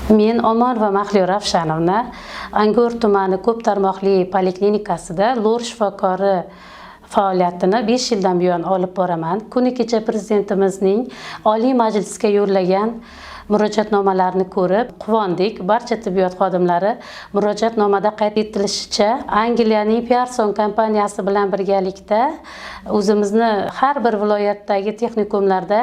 Men Omon va Mahliyo Ravshanovna Angor tumani ko'p tarmoqli poliklinikasida lor shifokori faoliyatini 5 yildan buyon olib boraman. Kuni kecha Prezidentimizning Oliy Majlisga yo'llagan murojaatnomalarni ko'rib quvondik. Barcha tibbiyot xodimlari murojaatnomada qayd etilishicha, Angliyaning Pearson kompaniyasi bilan birgalikda o'zimizni har bir viloyatdagi texnikumlarda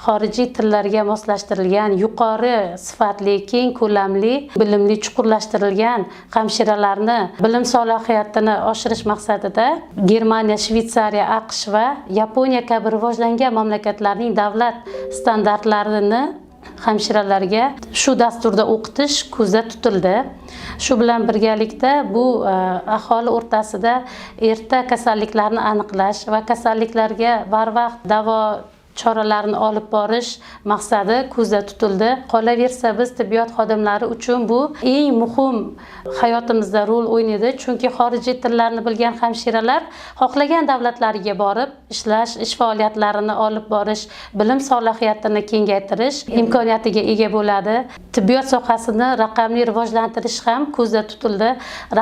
xorijiy tillarga moslashtirilgan yuqori sifatli, keng ko'lamli, bilimli chuqurlashtirilgan hamshiralarni bilim salohiyatini oshirish maqsadida Germaniya, Shveysariya, AQSh va Yaponiya kabi rivojlangan mamlakatlarning davlat standartlarini hamshiralarga shu dasturda o'qitish ko'zda tutildi. Shu bilan birgalikda bu aholi o'rtasida erta kasalliklarni aniqlash va kasalliklarga barvaqt davo choralarini olib borish maqsadi ko'zda tutildi. Qolaversa, biz tibbiyot xodimlari uchun bu eng muhim hayotimizda rol o'ynaydi, chunki xorijiy tillarni bilgan hamshiralar xohlagan davlatlariga borib ishlash, ish faoliyatlarini olib borish, bilim salohiyatini kengaytirish imkoniyatiga ega bo'ladi. Tibbiyot sohasini raqamli rivojlantirish ham ko'zda tutildi.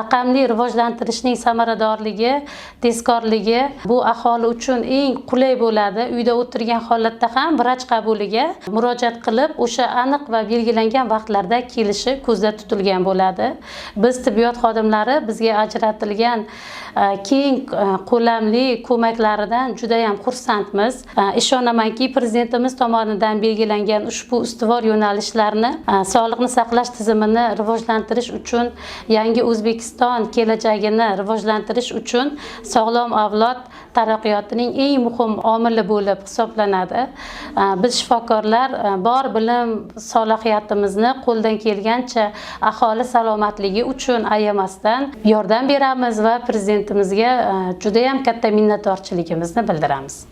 Raqamli rivojlantirishning samaradorligi, tezkorligi bu aholi uchun eng qulay bo'ladi. Uyda o'tirgan holatda ham vrach qabuliga murojaat qilib, o'sha aniq va belgilangan vaqtlarda kelishi ko'zda tutilgan bo'ladi. Biz tibbiyot xodimlari bizga ajratilgan keng ko'lamli ko'maklaridan juda ham xursandmiz. Ishonamanki, Prezidentimiz tomonidan belgilangan ushbu ustuvor yo'nalishlarni sog'liqni saqlash tizimini rivojlantirish uchun, yangi O'zbekiston kelajagini rivojlantirish uchun sog'lom avlod taraqqiyotining eng muhim omili bo'lib hisoblanadi. Biz shifokorlar bor bilim salohiyatimizni qo'ldan kelgancha aholi salomatligi uchun ayamasdan yordam beramiz va Prezidentimizga juda ham katta minnatdorchiligimizni bildiramiz.